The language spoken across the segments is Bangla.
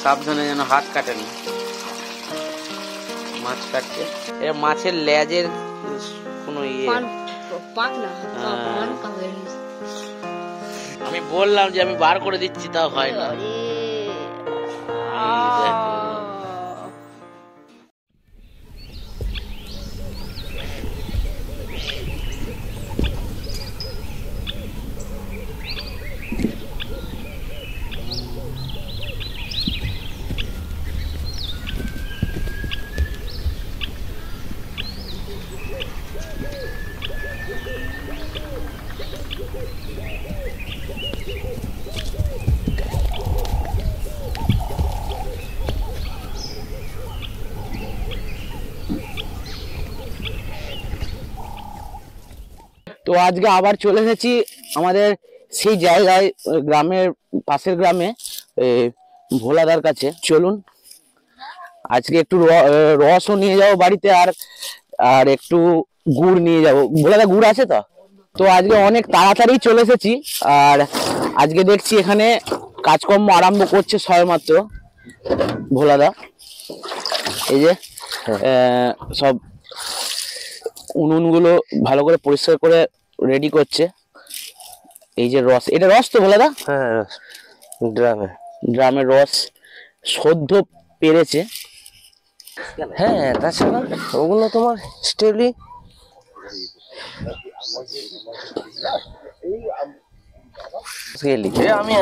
সাবধানে যেন হাত কাটে না। মাছ কাটছে, এটা মাছের লেজের কোনো ইয়ে। আমি বললাম যে আমি বার করে দিচ্ছি, তাও হয় না। তো আজকে আবার চলে এসেছি আমাদের সেই জায়গায়, গ্রামের পাশের গ্রামে, ভোলাদার কাছে। চলুন আজকে একটু রসও নিয়ে যাবো বাড়িতে, আর একটু গুড় নিয়ে যাবো। ভোলাদা গুড় আছে তো? তো আজকে অনেক তাড়াতাড়ি চলে এসেছি, আর আজকে দেখছি এখানে কাজকর্ম আরম্ভ করছে সবেমাত্র ভোলাদা। এই যে সব উনুনগুলো ভালো করে পরিষ্কার করে রেডি করছে। এই যে রস, এটা রস তো ভোলাদা? হ্যাঁ, রস ড্রামের রস সদ্য পেরেছে। হ্যাঁ, তাছাড়া ওগুলো তোমার স্টেবলি। আমি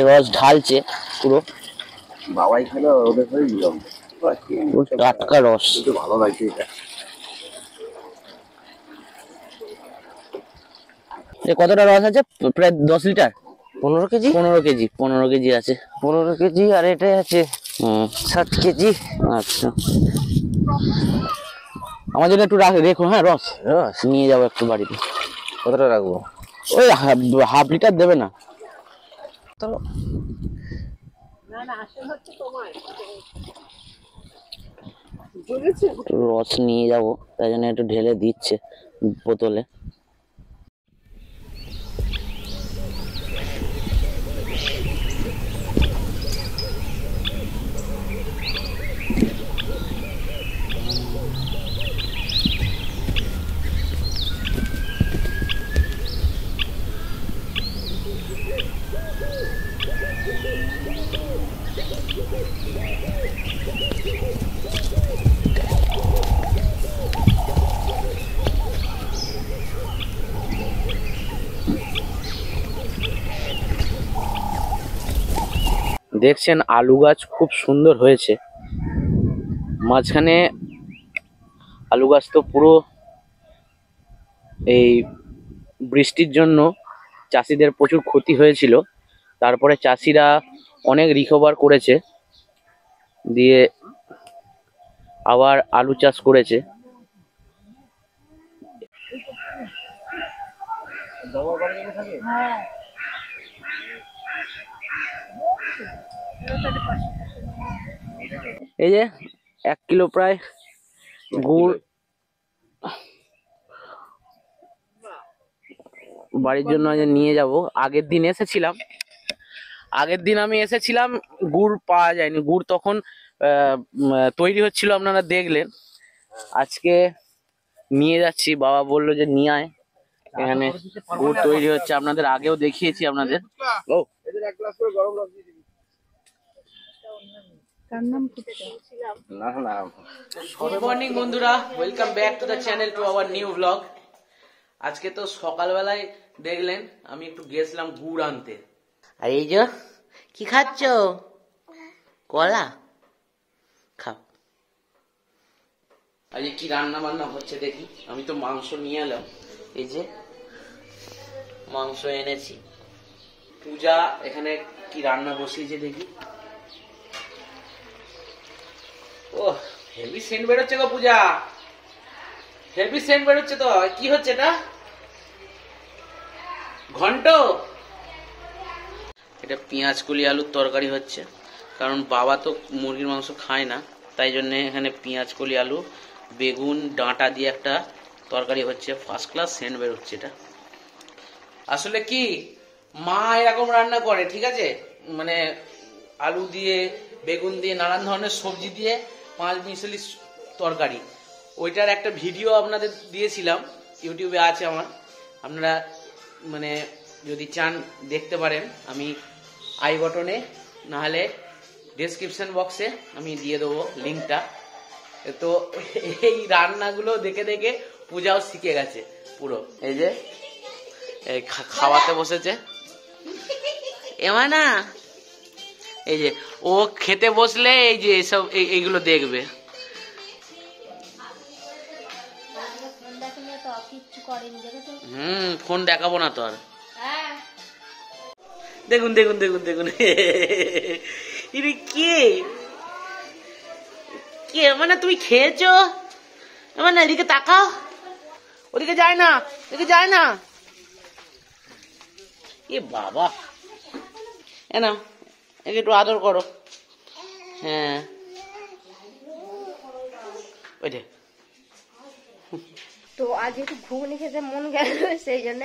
রস ঢালছে পুরো, বাবাই খেলে ওদের টাটকা রস। ভালো লাগছে এটা। কতটা রস আছে? প্রায় 10 লিটার। 15 কেজি। 15 কেজি আছে। 15 কেজি, আর এটা আছে 7 কেজি। আচ্ছা, আমার জন্য একটু রেখো। হ্যাঁ, রস নিয়ে যাবো একটু বাড়িতে। কতটা রাখবো? ওই হাফ লিটার দেবে না? রস নিয়ে যাবো, তাই জন্য একটু ঢেলে দিচ্ছে বোতলে। দেখছেন আলু গাছ খুব সুন্দর হয়েছে। মাঝখানে আলু গাছ তো পুরো এই বৃষ্টির জন্য চাষিদের প্রচুর ক্ষতি হয়েছিল, তারপরে চাষিরা অনেক রিকভার করেছে, দিয়ে আবার আলু চাষ করেছে। এই যে 1 কিলো প্রায় গুড় বাড়ির জন্য নিয়ে যাব। আগের দিন আমি এসেছিলাম, গুড় পাওয়া যায়নি। গুড় তখন তৈরি হচ্ছিল, আপনারা দেখলেন। আজকে নিয়ে যাচ্ছি, বাবা বললো যে নিয়ে আয়, এখানে গুড় তৈরি হচ্ছে। আপনাদের আগেও দেখিয়েছি আপনাদের। গুড মর্নিং বন্ধুরা, welcome back to the channel, to our new blog. আজকে তো সকালবেলায় দেখলেন আমি একটু গেছিলাম গুড় আনতে। আর এই যে কি খাচ্ছ? কলা খাও। আর কি রান্না বান্না হচ্ছে দেখি। আমি তো মাংস নিয়ে এলাম, এই যে মাংস এনেছি। পূজা এখানে কি রান্না বসিয়েছে দেখি। ও হেভি সেন্ট বেরোচ্ছে গো পূজা, হেভি সেন্ট বেরোচ্ছে তো। কি হচ্ছে এটা? ঘন্ট? এটা পেঁয়াজ কলি আলুর তরকারি হচ্ছে, কারণ বাবা তো মুরগির মাংস খায় না, তাই জন্য এখানে পেঁয়াজ কলি আলু বেগুন ডাঁটা দিয়ে একটা তরকারি হচ্ছে। ফার্স্ট ক্লাস সেন্ট বেরোচ্ছে এটা। আসলে কি মা এরকম রান্না করে, ঠিক আছে, মানে আলু দিয়ে, বেগুন দিয়ে, নানান ধরনের সবজি দিয়ে 5 মিশালি তরকারি। ওইটার একটা ভিডিও আপনাদের দিয়েছিলাম, ইউটিউবে আছে আমার, আপনারা মানে যদি চান দেখতে পারেন। আমি আই বটনে নাহলে ডেসক্রিপশন বক্সে আমি দিয়ে দেবো লিঙ্কটা। তো এই রান্নাগুলো দেখে দেখে পূজাও শিখে গেছে পুরো। এই যে এই খাওয়াতে বসেছে এমানা, এই যে ও খেতে বসলে এই যে সব এইগুলো দেখবে। ফোন দেখাবো না তো আর। দেখুন দেখুন দেখুন দেখুন ইনি কে কে মানে তুমি খেয়েছো মানে? এদিকে তাকাও, ওদিকে যায় না, এদিকে যায় না। এ বাবা, এ না একে একটু আদর করো। হ্যাঁ ওইটা। তো আজ একটু ঘুগনি খেতে মন গেল, সেই জন্য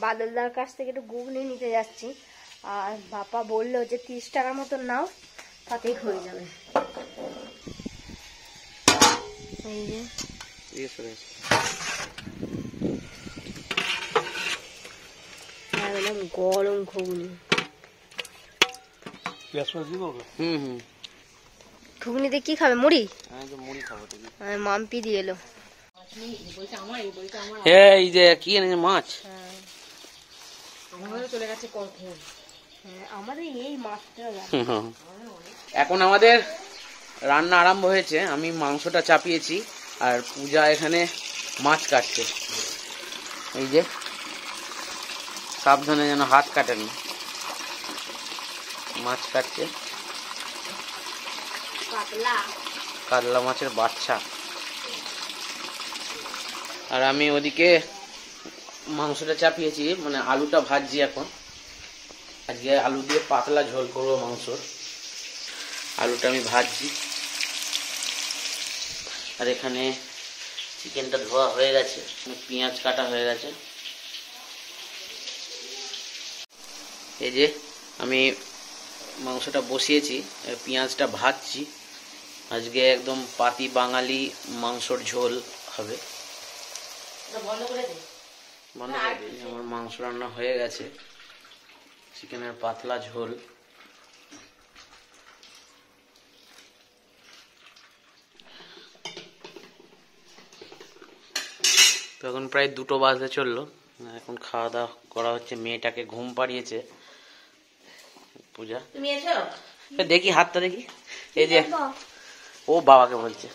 বাদলদার কাছ থেকে একটু ঘুগনি নিতে যাচ্ছি। আর বাবা বললো যে 30 টাকার মতো নাও, তাতেই হয়ে যাবে। এই যে একদম গরম ঘুগনি। ঘুগনি দিয়ে কি খাবে? মুড়ি? মাম্পি দিয়ে এলো। এই যে কি এনেছে মাছ, চলে গেছে কখন। আমাদের এই মাছটা এখন আমাদের রান্না আরম্ভ হয়েছে। আমি মাংসটা চাপিয়েছি আর পূজা এখানে মাছ কাটছে। এই যে সাবধানে যেন হাত কাটেন, মাছ কাটছে, কাতলা মাছের বাচ্চা। আর আমি ওদিকে মাংসটা চাপিয়েছি, মানে আলুটা ভাজছি এখন। আজকে আলু দিয়ে পাতলা ঝোল করবো মাংসর। আলুটা আমি ভাজছি আর এখানে চিকেনটা ধোয়া হয়ে গেছে, পেঁয়াজ কাটা হয়ে গেছে। এই যে আমি মাংসটা বসিয়েছি, পেঁয়াজটা ভাজছি। আজকে একদম পাতি বাঙালি মাংসর ঝোল হবে। বন্ধ করে দিই। আমার মাংস রান্না হয়ে গেছে, চিকেনের পাতলা ঝোল। তো এখন প্রায় 2টো বাজতে চললো। এখন খাওয়া দাওয়া করা হচ্ছে, মেয়েটাকে ঘুম পাড়িয়েছে পূজা। তুমি এসো দেখি, হাতটা দেখি। এই যে ও বাবাকে বলছে।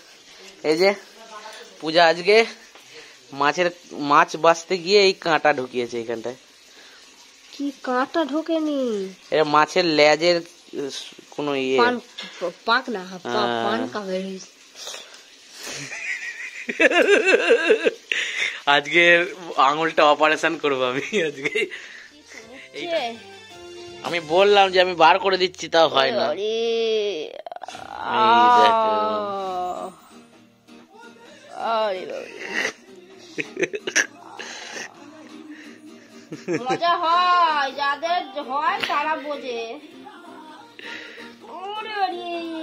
এই যে পূজা আজকে মাছ বাছতে গিয়ে এই কাঁটা ঢুকিয়েছে এখানটায়। কি কাঁটা ঢোকেনি? এটা মাছের লেজের কোন ইয়ে পাক না, পান কাবের। আজকে আঙুলটা অপারেশন করবো আমি আজকে। আমি বললাম যে আমি বার করে দিচ্ছি, তাও হয় না। মজা হয়, যাদের হয় তারা বোঝে।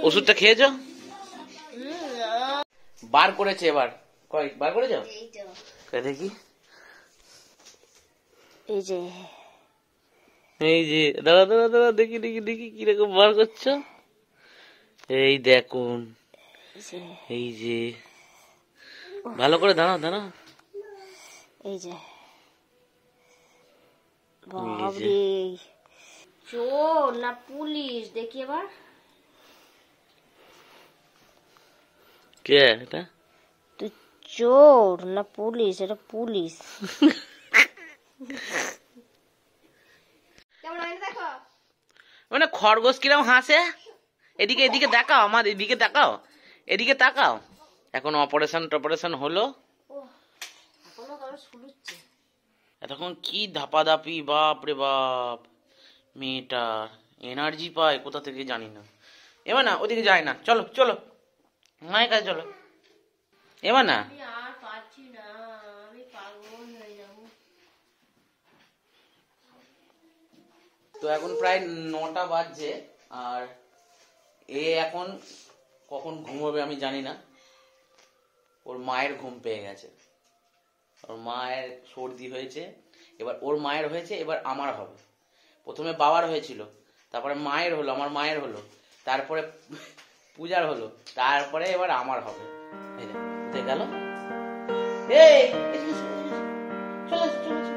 ওষুধটা খেয়েছো? বার করেছে এবার। কয় বার করেছো? দেখি। এই যে এই যে দাঁড়া দাঁড়া দাঁড়া, দেখি দেখি দেখি কিরকম বার করছো। এই দেখুন, এই যে ভালো করে দাঁড়াও দাঁড়াও। এই যে বাবরে, চোর না পুলিশ? দেখি এবার। কে এটা? তুই চোর না পুলিশ? এটা পুলিশ। মানে খরগোশ কিরকম হাসে। এদিকে এদিকে দেখাও, আমার এদিকে দেখাও, এদিকে তাকাও। এখন অপারেশন হলো, এতক্ষণ কি ধাপাধাপি, বাপ রে বাপ। মেয়েটার এনার্জি পায় কোথা থেকে জানি না। এবার না ওদিকে যায় না, চলো চলো মায়ের কাছে চলো। এবার না তো এখন প্রায় 9টা বাজছে আর এ এখন কখন ঘুমোবে আমি জানি না, ওর মায়ের ঘুম পেয়ে গেছে, ওর মায়ের সর্দি হয়েছে, এবার ওর মায়ের হয়েছে, এবার আমার হবে। প্রথমে বাবার হয়েছিল, তারপরে মায়ের হলো, আমার মায়ের হলো, তারপরে পূজার হলো, তারপরে এবার আমার হবে। এই যে, কোথায় গেল? এই এদিকে এসো, এদিকে এসো। চলে এসো, চলে এসো,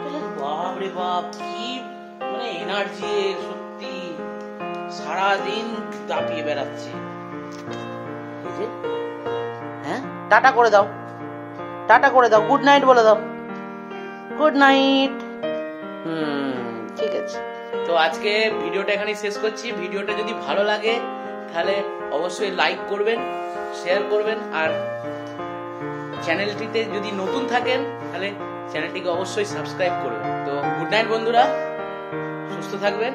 চলে এসো। বাপ রে বাপ, কি মানে এনার্জি, সত্যি সারাদিন দাপিয়ে বেড়াচ্ছে। এই যে, হ্যাঁ টাটা করে দাও, টাটা করে দাও, গুড নাইট বলে দাও, গুড নাইট। ঠিক আছে, তো আজকে ভিডিওটা এখানেই শেষ করছি। ভিডিওটা যদি ভালো লাগে তাহলে অবশ্যই লাইক করবেন, শেয়ার করবেন, আর চ্যানেলটিতে যদি নতুন থাকেন তাহলে চ্যানেলটিকে অবশ্যই সাবস্ক্রাইব করবেন। তো গুড নাইট বন্ধুরা, সুস্থ থাকবেন।